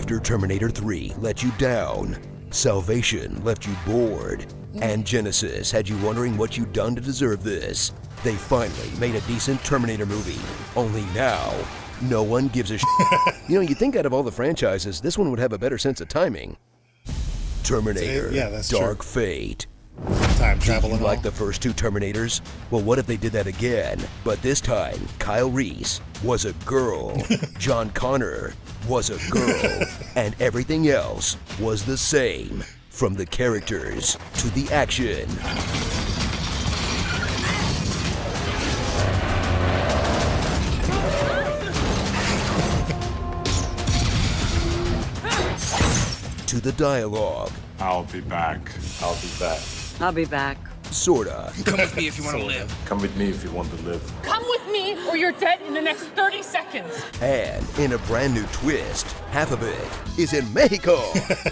After Terminator 3 let you down, Salvation left you bored, and Genesis had you wondering what you'd done to deserve this, they finally made a decent Terminator movie. Only now, no one gives a You know, you'd think out of all the franchises, this one would have a better sense of timing. Terminator, Dark Fate. Time travel and all. Like the first two Terminators? Well, what if they did that again? But this time, Kyle Reese was a girl, John Connor was a girl, and everything else was the same. From the characters to the action. To the dialogue. I'll be back. I'll be back. I'll be back. Sorta. Come with me if you want to live. Come with me if you want to live. Come with me or you're dead in the next 30 seconds. And in a brand new twist, half of it is in Mexico.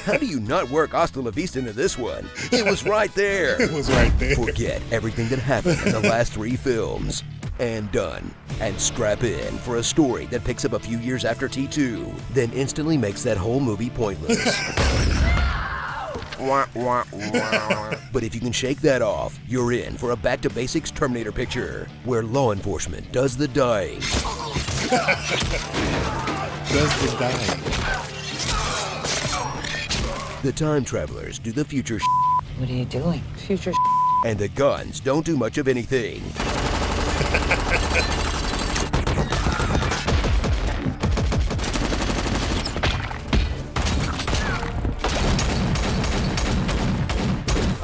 How do you not work Hasta La Vista into this one? It was right there. It was right there. Forget everything that happened in the last 3 films. And done. And strap in for a story that picks up a few years after T2, then instantly makes that whole movie pointless. But if you can shake that off, you're in for a back-to-basics Terminator picture, where law enforcement does the dying. The time travelers do the future What are you doing? Future and the guns don't do much of anything.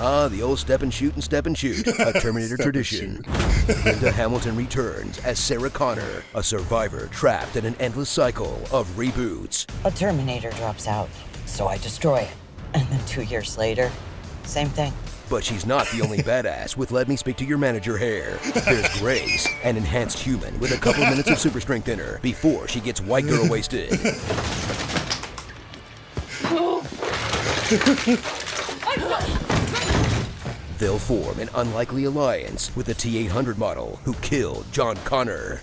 Ah, the old step and shoot, a Terminator tradition. Linda Hamilton returns as Sarah Connor, a survivor trapped in an endless cycle of reboots. A Terminator drops out, so I destroy it. And then 2 years later, same thing. But she's not the only badass with Let Me Speak to Your Manager hair. There's Grace, an enhanced human with a couple minutes of super strength in her before she gets white girl wasted. They'll form an unlikely alliance with the T-800 model who killed John Connor.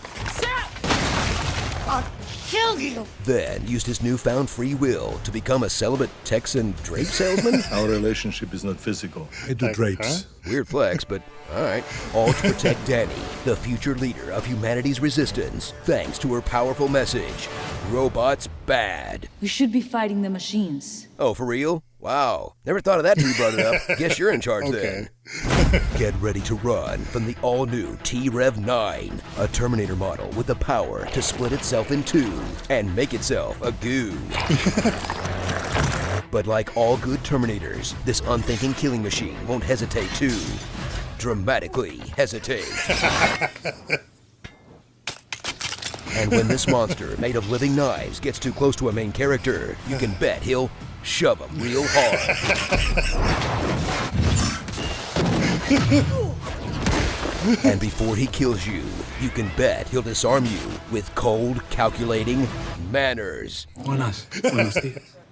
I'll kill you. Then used his newfound free will to become a celibate Texan drape salesman? Our relationship is not physical. I do drapes. Weird flex, but alright. All to protect Danny, the future leader of humanity's resistance, thanks to her powerful message. Robots bad. We should be fighting the machines. Oh, for real? Wow. Never thought of that till you brought it up. Guess you're in charge then. Get ready to run from the all-new T-Rev 9, a Terminator model with the power to split itself in two and make itself a goo. But like all good Terminators, this unthinking killing machine won't hesitate to dramatically hesitate. And when this monster, made of living knives, gets too close to a main character, you can bet he'll shove him real hard. And before he kills you, you can bet he'll disarm you with cold, calculating manners. Buenos dias.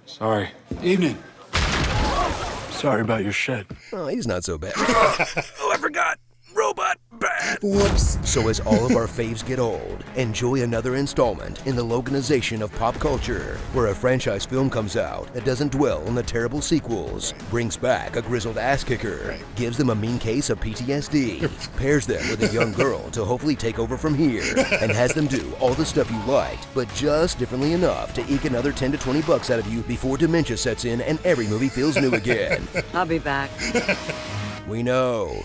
Sorry. Evening. Sorry about your shed. Oh, he's not so bad. Oh, I forgot. Robot bad. Whoops. So as all of our faves get old, enjoy another installment in the Loganization of pop culture, where a franchise film comes out that doesn't dwell on the terrible sequels, brings back a grizzled ass kicker, gives them a mean case of PTSD, pairs them with a young girl to hopefully take over from here, and has them do all the stuff you liked, but just differently enough to eke another 10 to 20 bucks out of you before dementia sets in and every movie feels new again. I'll be back. We know.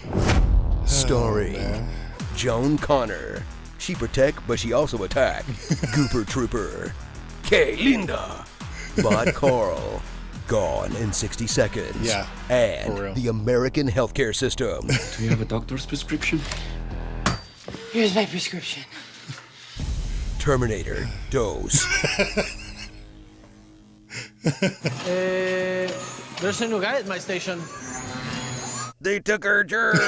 Starring Joan Connor. She protect, but she also attack. Gooper Trooper. K. Linda. Bod Carl. Gone in 60 seconds. Yeah, And for real. the American healthcare system. Do you have a doctor's prescription? Here's my prescription. Terminator. Dose. There's a new guy at my station. They took her germs.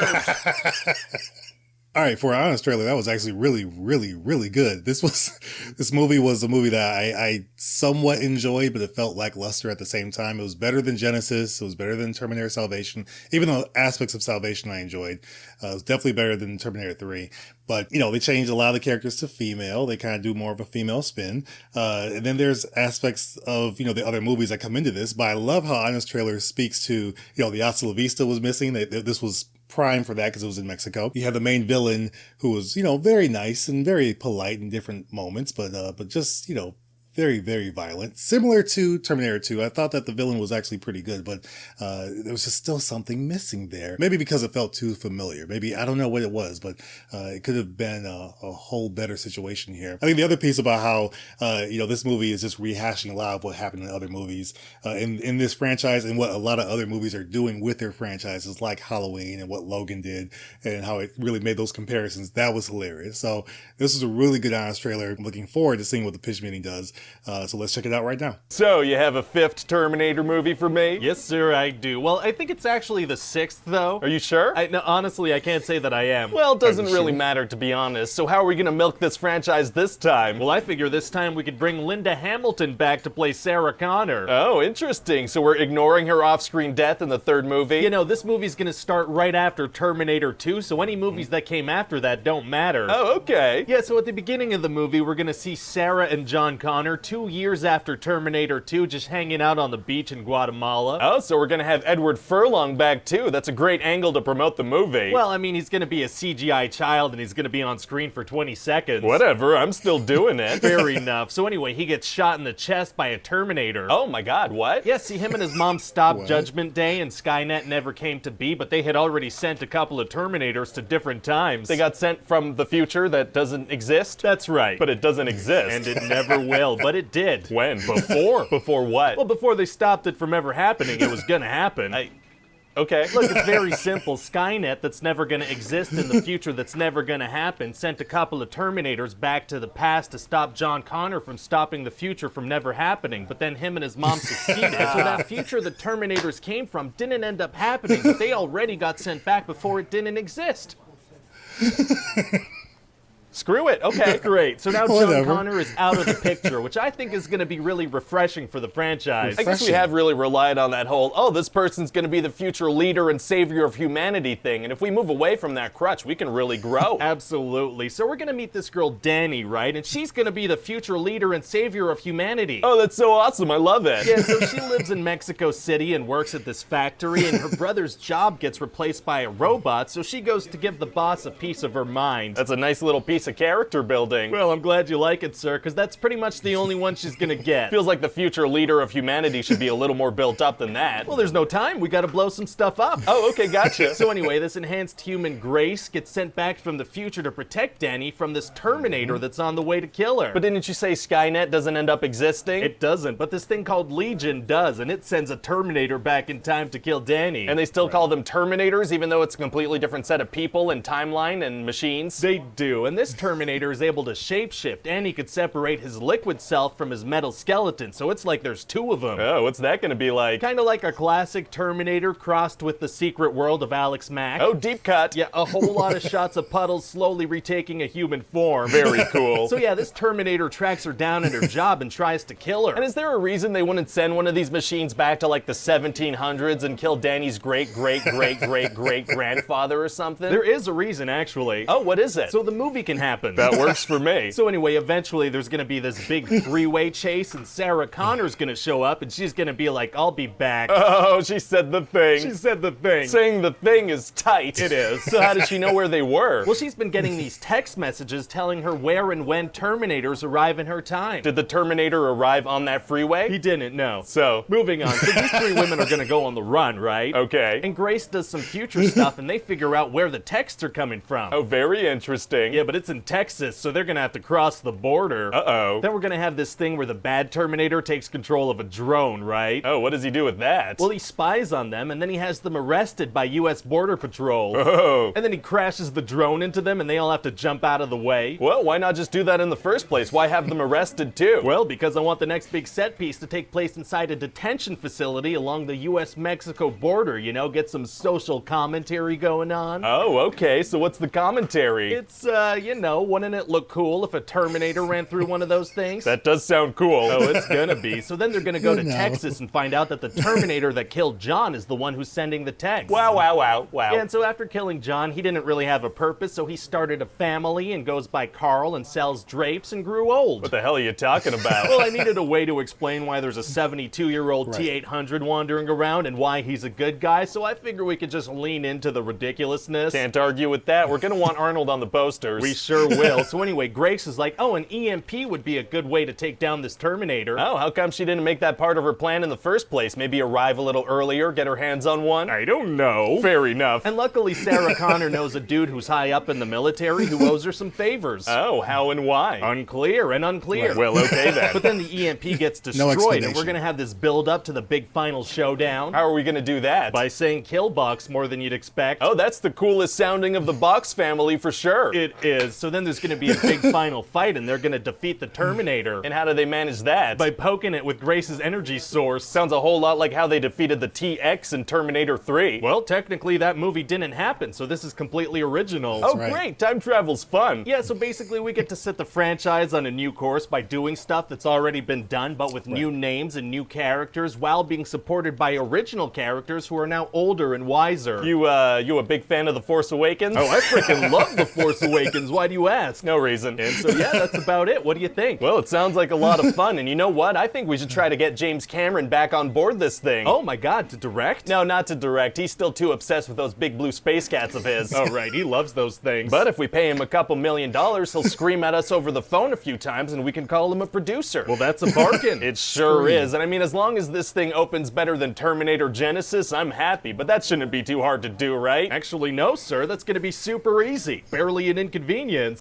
All right, for an honest trailer, that was actually really, really, really good. This movie was a movie that I somewhat enjoyed, but it felt lackluster at the same time. It was better than Genesis. It was better than Terminator Salvation, even though aspects of Salvation I enjoyed. It was definitely better than Terminator 3. But, you know, they changed a lot of the characters to female. They kind of do more of a female spin. And then there's aspects of, you know, the other movies that come into this. But I love how Honest Trailer speaks to, you know, the Hasta La Vista was missing. This was prime for that because it was in Mexico. You have the main villain who was, you know, very nice and very polite in different moments, but just, you know, very, very violent. Similar to Terminator 2. I thought that the villain was actually pretty good, but there was just still something missing there. Maybe because it felt too familiar. Maybe, I don't know what it was, but it could have been a whole better situation here. I think the other piece about how, you know, this movie is just rehashing a lot of what happened in other movies in this franchise, and what a lot of other movies are doing with their franchises, like Halloween and what Logan did, and how it really made those comparisons. That was hilarious. So this is a really good Honest Trailer. I'm looking forward to seeing what the pitch meeting does. So let's check it out right now. So, you have a 5th Terminator movie for me? Yes, sir, I do. Well, I think it's actually the 6th, though. Are you sure? No, honestly, I can't say that I am. Well, it doesn't really matter, to be honest. So how are we gonna milk this franchise this time? Well, I figure this time we could bring Linda Hamilton back to play Sarah Connor. Oh, interesting. So we're ignoring her off-screen death in the 3rd movie? You know, this movie's gonna start right after Terminator 2, so any movies that came after that don't matter. Oh, okay. Yeah, so at the beginning of the movie, we're gonna see Sarah and John Connor 2 years after Terminator 2 just hanging out on the beach in Guatemala. Oh, so we're gonna have Edward Furlong back too. That's a great angle to promote the movie. Well, I mean, he's gonna be a CGI child and he's gonna be on screen for 20 seconds. Whatever, I'm still doing it. Fair enough. So anyway, he gets shot in the chest by a Terminator. Oh my god, what? Yeah, see, him and his mom stopped Judgment Day and Skynet never came to be, but they had already sent a couple of Terminators to different times. They got sent from the future that doesn't exist? That's right. But it doesn't exist. And it never will, but it did. When? Before? Before what? Well, before they stopped it from ever happening, it was gonna happen. Okay. Look, it's very simple. Skynet, that's never going to exist in the future, that's never going to happen, sent a couple of Terminators back to the past to stop John Connor from stopping the future from never happening. But then him and his mom succeeded. So that future the Terminators came from didn't end up happening, but they already got sent back before it didn't exist. Screw it. Okay, great. So now John Connor is out of the picture, which I think is going to be really refreshing for the franchise. I guess we have really relied on that whole, oh, this person's going to be the future leader and savior of humanity thing. And if we move away from that crutch, we can really grow. Absolutely. So we're going to meet this girl, Danny, right? And she's going to be the future leader and savior of humanity. Oh, that's so awesome. I love it. Yeah, so she lives in Mexico City and works at this factory, and her brother's job gets replaced by a robot, so she goes to give the boss a piece of her mind. That's a nice little piece of character building. Well, I'm glad you like it, sir, because that's pretty much the only one she's gonna get. Feels like the future leader of humanity should be a little more built up than that. Well, there's no time. We gotta blow some stuff up. Oh, okay, gotcha. So anyway, this enhanced human Grace gets sent back from the future to protect Danny from this Terminator that's on the way to kill her. But didn't you say Skynet doesn't end up existing? It doesn't, but this thing called Legion does, and it sends a Terminator back in time to kill Danny. And they still call them Terminators, even though it's a completely different set of people and timeline and machines? They do, and this Terminator is able to shapeshift, and he could separate his liquid self from his metal skeleton, so it's like there's two of them. Oh, what's that gonna be like? Kind of like a classic Terminator crossed with the secret world of Alex Mack. Oh, deep cut. Yeah, a whole lot of shots of Puddles slowly retaking a human form. Very cool. So yeah, this Terminator tracks her down at her job and tries to kill her. And is there a reason they wouldn't send one of these machines back to like the 1700s and kill Danny's great-great-great-great-great-grandfather or something? There is a reason, actually. Oh, what is it? So the movie can happen. That works for me. So anyway, eventually there's gonna be this big three-way chase, and Sarah Connor's gonna show up, and she's gonna be like, I'll be back. Oh, she said the thing. She said the thing. Saying the thing is tight. It is. So how does she know where they were? Well, she's been getting these text messages telling her where and when Terminators arrive in her time. Did the Terminator arrive on that freeway? He didn't, no. So, moving on. So these three women are gonna go on the run, right? Okay. And Grace does some future stuff, and they figure out where the texts are coming from. Oh, very interesting. Yeah, but it's it's in Texas, so they're gonna have to cross the border. Uh-oh. Then we're gonna have this thing where the bad Terminator takes control of a drone, right? Oh, what does he do with that? Well, he spies on them, and then he has them arrested by U.S. Border Patrol. Oh. And then he crashes the drone into them, and they all have to jump out of the way. Well, why not just do that in the first place? Why have them arrested too? Well, because I want the next big set piece to take place inside a detention facility along the U.S.-Mexico border, you know, get some social commentary going on. Oh, okay, so what's the commentary? It's, you know, wouldn't it look cool if a Terminator ran through one of those things? That does sound cool. Oh, it's gonna be. So then they're gonna go to Texas and find out that the Terminator that killed John is the one who's sending the text. Wow, wow, wow, wow. Yeah, and so after killing John, he didn't really have a purpose, so he started a family and goes by Carl and sells drapes and grew old. What the hell are you talking about? Well, I needed a way to explain why there's a 72-year-old T-800 wandering around and why he's a good guy, so I figure we could just lean into the ridiculousness. Can't argue with that. We're gonna want Arnold on the posters. We sure will. So anyway, Grace is like, oh, an EMP would be a good way to take down this Terminator. Oh, how come she didn't make that part of her plan in the first place? Maybe arrive a little earlier, get her hands on one? I don't know. Fair enough. And luckily, Sarah Connor knows a dude who's high up in the military who owes her some favors. Oh, how and why? Unclear and unclear. Right. Well, okay then. But then the EMP gets destroyed, and we're gonna have this build up to the big final showdown. How are we gonna do that? By saying kill box more than you'd expect. Oh, that's the coolest sounding of the Box family for sure. It is. So then there's gonna be a big final fight, and they're gonna defeat the Terminator. And how do they manage that? By poking it with Grace's energy source. Sounds a whole lot like how they defeated the TX in Terminator 3. Well, technically that movie didn't happen, so this is completely original. Oh, great. Time travel's fun. Yeah, so basically we get to set the franchise on a new course by doing stuff that's already been done, but with new names and new characters, while being supported by original characters who are now older and wiser. You a big fan of The Force Awakens? Oh, I freaking love The Force Awakens. Why do you ask? No reason. And so yeah, that's about it. What do you think? Well, it sounds like a lot of fun, and you know what? I think we should try to get James Cameron back on board this thing. Oh my god, to direct? No, not to direct. He's still too obsessed with those big blue space cats of his. Oh right, he loves those things. But if we pay him a couple $1 million, he'll scream at us over the phone a few times and we can call him a producer. Well, that's a bargain. It sure is. And I mean, as long as this thing opens better than Terminator Genesis, I'm happy. But that shouldn't be too hard to do, right? Actually, no, sir. That's gonna be super easy. Barely an inconvenience.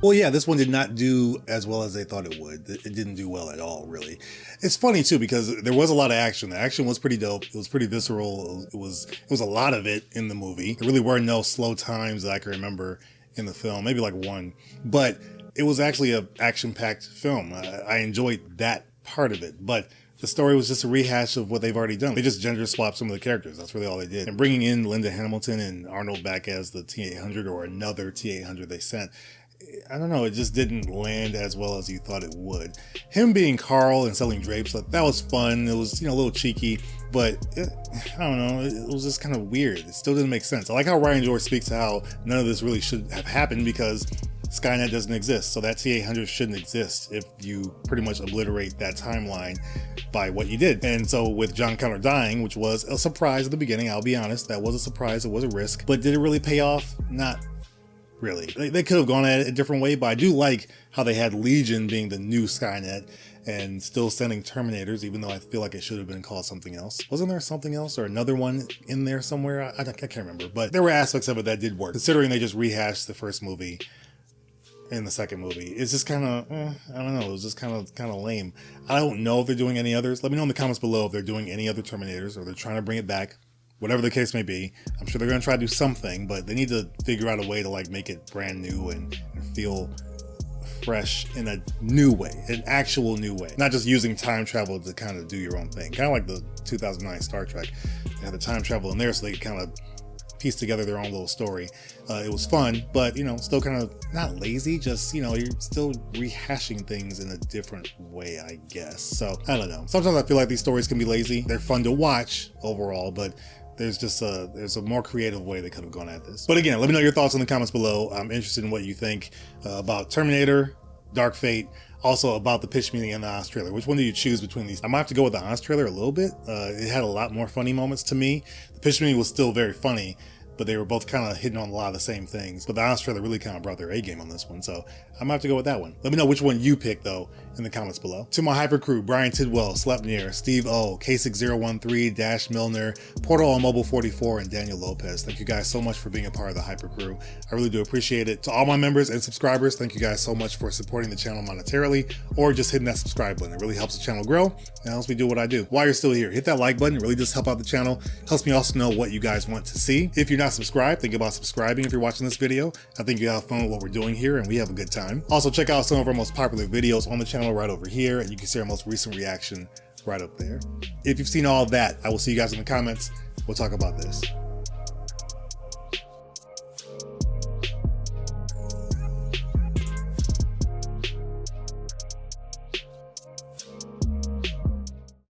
Well, yeah, this one did not do as well as they thought it would. It didn't do well at all, really. It's funny too because there was a lot of action. The action was pretty dope. It was pretty visceral. It was a lot of it in the movie. There really were no slow times that I can remember in the film. Maybe like one, but it was actually a action-packed film. I enjoyed that part of it, but the story was just a rehash of what they've already done. They just gender swapped some of the characters. That's really all they did. And bringing in Linda Hamilton and Arnold back as the T-800 or another T-800 they sent, I don't know, it just didn't land as well as you thought it would. Him being Carl and selling drapes, that was fun. It was, a little cheeky, but I don't know, it was just kind of weird. It still didn't make sense. I like how Ryan George speaks to how none of this really should have happened because Skynet doesn't exist. So that T-800 shouldn't exist if you pretty much obliterate that timeline by what you did. And so with John Connor dying, which was a surprise at the beginning, I'll be honest, that was a surprise, it was a risk, but did it really pay off? Not really. They could have gone at it a different way, but I do like how they had Legion being the new Skynet and still sending Terminators, even though I feel like it should have been called something else. Wasn't there something else or another one in there somewhere? I can't remember, but there were aspects of it that did work, considering they just rehashed the first movie in the second movie. It's just kind of, I don't know, it was just kind of lame. I don't know if they're doing any others. Let me know in the comments below if they're doing any other Terminators or they're trying to bring it back. Whatever the case may be, I'm sure they're going to try to do something, but they need to figure out a way to like make it brand new and feel fresh in a new way, an actual new way. Not just using time travel to kind of do your own thing. Kind of like the 2009 Star Trek. They had the time travel in there so they could kind of piece together their own little story. It was fun, but still kind of not lazy, just you're still rehashing things in a different way, I guess. So I don't know. Sometimes I feel like these stories can be lazy. They're fun to watch overall, but there's a more creative way they could have gone at this. But again, let me know your thoughts in the comments below. I'm interested in what you think about Terminator, Dark Fate, also about the pitch meeting and the Oz trailer. Which one do you choose between these? I might have to go with the Oz trailer a little bit. It had a lot more funny moments to me. The pitch meeting was still very funny. but they were both kind of hitting on a lot of the same things. But the Honest Trailer really kind of brought their A game on this one, so I'm gonna have to go with that one. Let me know which one you picked though in the comments below. To my hyper crew, Brian Tidwell, Slepnier, Steve O, K6013, Dash Milner, Portal on Mobile 44, and Daniel Lopez. Thank you guys so much for being a part of the hyper crew. I really do appreciate it. To all my members and subscribers, thank you guys so much for supporting the channel monetarily or just hitting that subscribe button. It really helps the channel grow and helps me do what I do. While you're still here, hit that like button. It really does help out the channel. Helps me also know what you guys want to see. If you're not subscribed, think about subscribing if you're watching this video. I think you have fun with what we're doing here and we have a good time. Also, check out some of our most popular videos on the channel right over here, and you can see our most recent reaction right up there. If you've seen all of that, I will see you guys in the comments. We'll talk about this.